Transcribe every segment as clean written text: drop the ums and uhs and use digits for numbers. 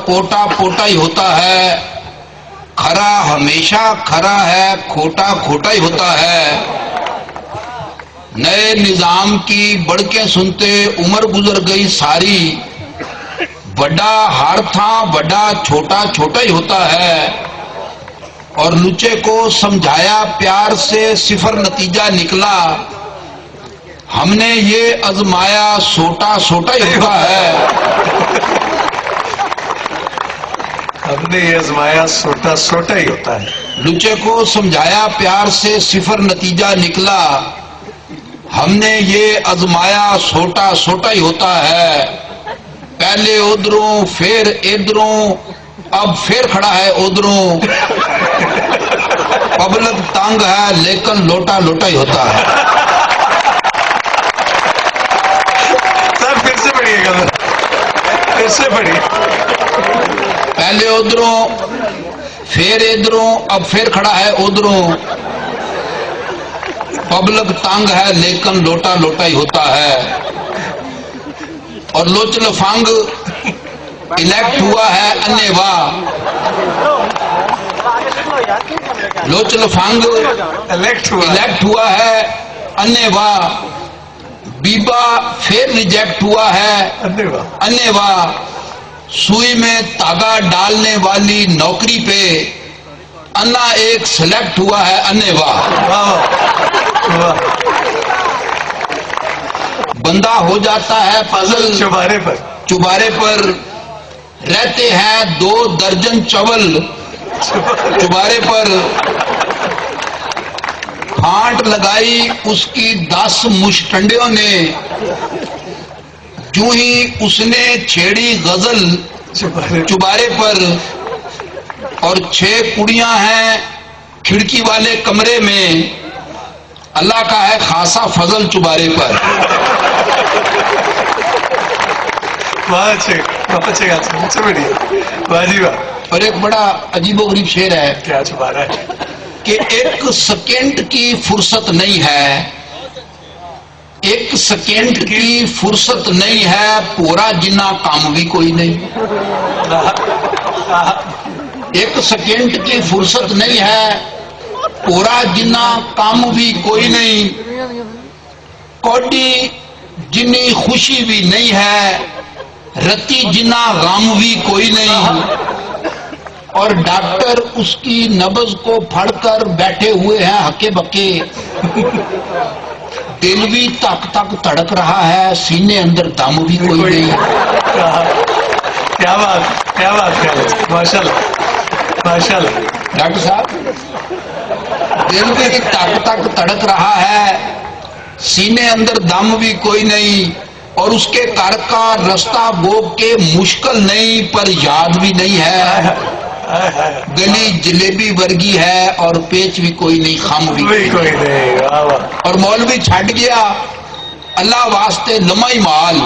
पोटा पोटा ही होता है, खरा हमेशा खरा है, खोटा खोटा ही होता है। नए निजाम की बड़के सुनते उम्र गुजर गई सारी, बड़ा हार था बड़ा छोटा छोटा ही होता है। और लुचे को समझाया प्यार से सिफर नतीजा निकला, हमने ये आजमाया सोटा सोटा ही होता है। हमने ये आजमाया सोटा सोटा ही होता है। लुचे को समझाया प्यार से सिफर नतीजा निकला, हमने ये आजमाया सोटा सोटा ही होता है। पहले उधरों फिर इधरों, अब फिर खड़ा है उधरों। पब्लिक तंग है लेकिन लोटा लोटा ही होता है। सर फिर से पढ़िएगा, फिर से पढ़िए। पहले उधरों फिर इधरों, अब फिर खड़ा है उधरों। पब्लिक तंग है लेकिन लोटा लोटा ही होता है। और लोच लफंग इलेक्ट हुआ है अन्नेवा, लोच लफंग इलेक्ट हुआ है अन्नेवा। बीबा फिर रिजेक्ट हुआ है अन्नेवा। सुई में तागा डालने वाली नौकरी पे अन्ना एक सिलेक्ट हुआ है अन्नेवा। बंदा हो जाता है पजल चुबारे पर रहते हैं 2 दर्जन चवल चुबारे पर। फांट लगाई उसकी 10 मुश्टंडियों ने, जो ही उसने छेड़ी गजल चुबारे पर। और 6 कुड़ियां हैं खिड़की वाले कमरे में, अल्लाह का है खासा फजल चुबारे पर। और एक बड़ा अजीबोगरीब शेर है, क्या छुपा रहा है कि एक सेकेंड की फुर्सत नहीं है, एक सेकेंड की फुर्सत नहीं है, पूरा जिन्ना काम भी कोई नहीं। एक सेकेंड की फुर्सत नहीं है, पूरा जिन्ना काम भी कोई नहीं। कोडी जिन्नी खुशी भी नहीं है, रती जिन्ना गम भी कोई नहीं। और डॉक्टर उसकी नब्ज को फड़कर बैठे हुए हैं हके बके। दिल भी तक तक धड़क रहा है, सीने अंदर दम भी कोई नहीं। क्या बात माशाल्लाह माशाल्लाह। डॉक्टर साहब, दिल भी तक तक धड़क रहा है, सीने अंदर दम भी कोई नहीं। और उसके घर का रास्ता बोग के मुश्किल नहीं, पर याद भी नहीं है। गली जलेबी वर्गी है और पेच भी कोई नहीं, खम भी कोई नहीं। और मौलवी छट गया अल्लाह वास्ते लमाई माल,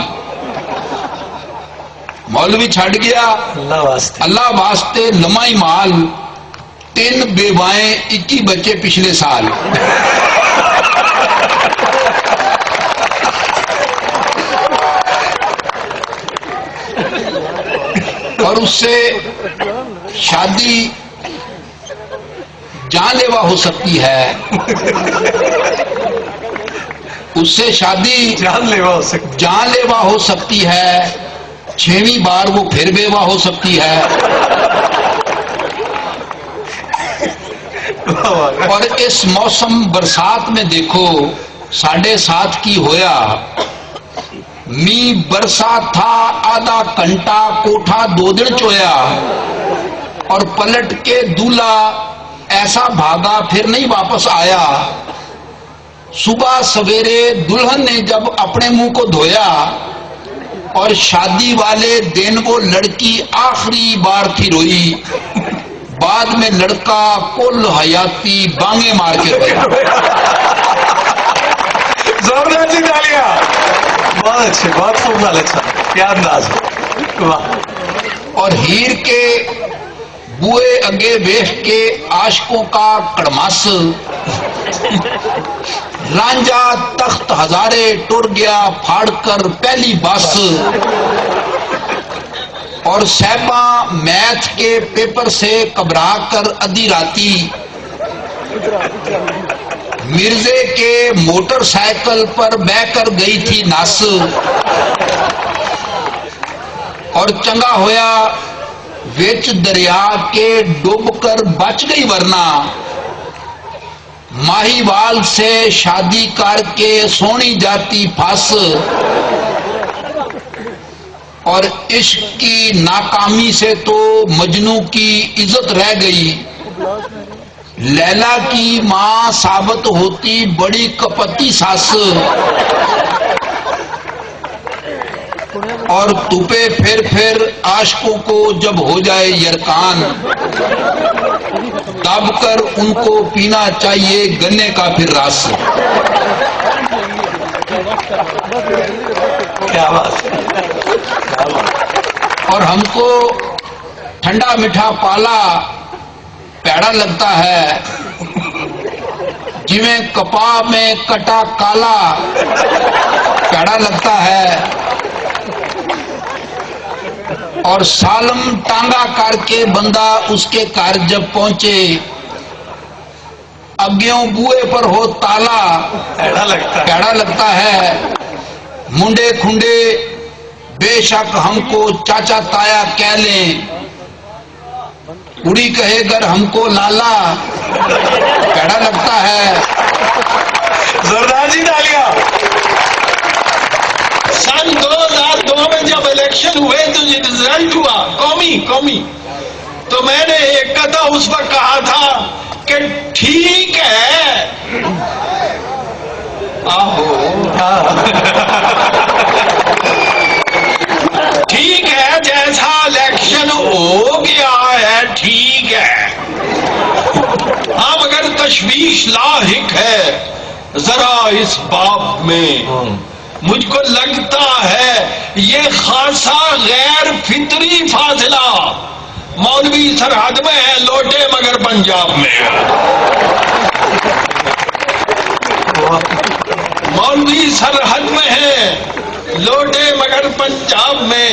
मौलवी छट गया अल्लाह वास्ते लमाई माल। 3 बेवाएं 21 बच्चे पिछले साल। और उससे शादी जानलेवा हो सकती है, उससे शादी जानलेवा हो सकती है। 6वीं बार वो फिर बेवा हो सकती है। और इस मौसम बरसात में देखो 7:30 की होया, मी बरसा था आधा घंटा, कोठा 2 दिन चोया। और पलट के दूल्हा ऐसा भागा फिर नहीं वापस आया। सुबह सवेरे दुल्हन ने जब अपने मुंह को धोया, और शादी वाले दिन वो लड़की आखिरी बार थी रोई। बाद में लड़का कुल हयाती बांगे मार के रोया। जोरदार जी तालियां। बहुत अच्छे, बहुत खूब, अच्छा, क्या अंदाज। और हीर के बुए अगे वेख के आशकों का कड़मास, रांझा तख्त हजारे टुर गया फाड़ कर पहली बस। اور صاحبہ میتھ کے پیپر سے گھبرا کر ادھی راتی مرزے کے موٹر سائیکل پر بہ کر گئی تھی نس، اور چنگا ہویا وچ دریا کے ڈوب کر بچ گئی، ورنہ ماہی وال سے شادی کر کے سونی جاتی پھنس، اور عشق کی ناکامی سے تو مجنو کی عزت رہ گئی، لیلا کی ماں ثابت ہوتی بڑی کپتی ساس، اور توپے پھر عاشقوں کو جب ہو جائے یرکان، دب کر ان کو پینا چاہیے گنے کا پھر رس۔ کیا بات، اور ہم کو ٹھنڈا میٹھا پالا پیڑا لگتا ہے، جویں کپاہ میں کٹا کالا پیڑا لگتا ہے، اور سالم ٹانگا کر کے بندہ اس کے گھر جب پہنچے، اگیوں بوئے پر ہو تالا پیڑا لگتا ہے۔ منڈے کھنڈے بے شک ہم کو چاچا تایا کہہ لیں، کڑی کہے گر ہم کو لالا پیڑا لگتا ہے۔ زردار جی تالیاں۔ سن 2002 میں جب الیکشن ہوئے تو یہ رزلٹ ہوا قومی، تو میں نے ایک کتھا اس وقت کہا تھا کہ ٹھیک ہے، ٹھیک ہے جیسا الیکشن ہو گیا ہے ٹھیک ہے، ہاں مگر تشویش لاحق ہے ذرا اس باب میں، مجھ کو لگتا ہے یہ خاصا غیر فطری فاصلہ مولوی سرحد میں ہے لوٹے مگر پنجاب میں ہے۔ مولوی سرحد میں ہے لوٹے مگر پنجاب میں۔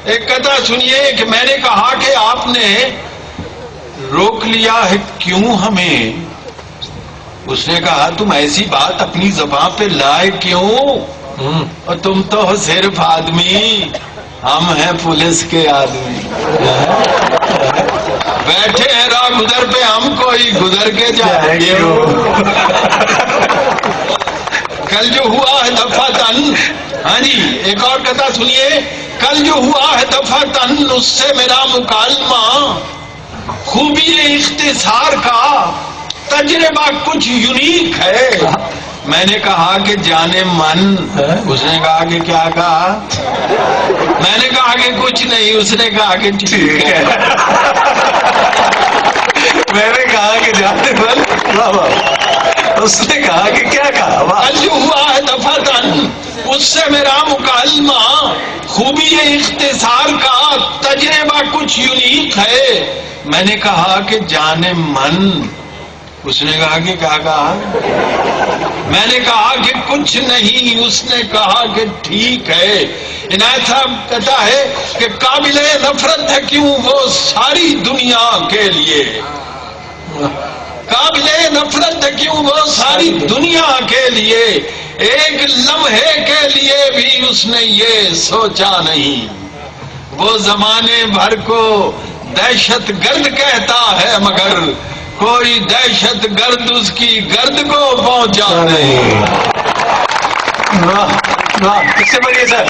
ایک کتھا سنیے کہ میں نے کہا کہ آپ نے روک لیا ہے کیوں ہمیں؟ اس نے کہا تم ایسی بات اپنی زبان پہ لائے کیوں؟ اور تم تو صرف آدمی، ہم ہیں پولیس کے آدمی، بیٹھے ہیں راہ گزر پہ، ہم کوئی گزر کے جائیں گے۔ کل جو ہوا ہے دفعتن، ہاں جی ایک اور کتھا سنیے، کل جو ہوا ہے دفعتن اس سے میرا مکالمہ، خوبی اختصار کا تجربہ کچھ یونیک ہے۔ میں نے کہا کہ جانے من، اس نے کہا کہ کیا کہا؟ میں نے کہا کہ کچھ نہیں، اس نے کہا کہ ٹھیک ہے۔ میں نے کہا کہ جانے من، اس نے کہا کہ کیا کہا؟ کل جو ہوا ہے دفعتن اس سے میرا مکالمہ، خوبی اختصار کا تجربہ کچھ یونیک ہے۔ میں نے کہا کہ جانے من، اس نے کہا کہ کیا کہا؟ میں نے کہا کہ کچھ نہیں، اس نے کہا کہ ٹھیک ہے۔ عنایت صاحب کہتا ہے کہ قابل نفرت ہے کیوں وہ ساری دنیا کے لیے، قابل نفرت ہے کیوں وہ ساری دنیا کے لیے، ایک لمحے کے لیے بھی اس نے یہ سوچا نہیں، وہ زمانے بھر کو دہشت گرد کہتا ہے مگر کوئی دہشت گرد اس کی گرد کو پہنچا نہیں۔ اس سے بڑھیے سر،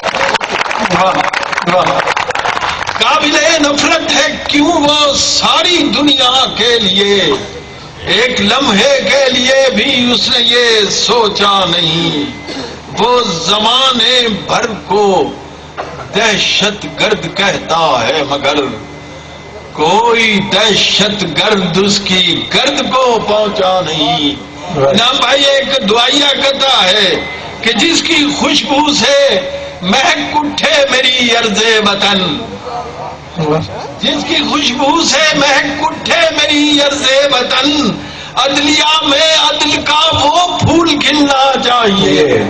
قابل نفرت ہے کیوں وہ ساری دنیا کے لیے، ایک لمحے کے لیے بھی اس نے یہ سوچا نہیں، وہ زمانے بھر کو دہشت گرد کہتا ہے مگر کوئی دہشت گرد اس کی گرد کو پہنچا نہیں۔ نا بھائی ایک دعائیا کہتا ہے کہ جس کی خوشبو سے مہک اٹھے میری ارض وطن، جس کی خوشبو سے مہک اٹھے میری ارض وطن، عدلیہ میں عدل کا وہ پھول کھلنا چاہیے۔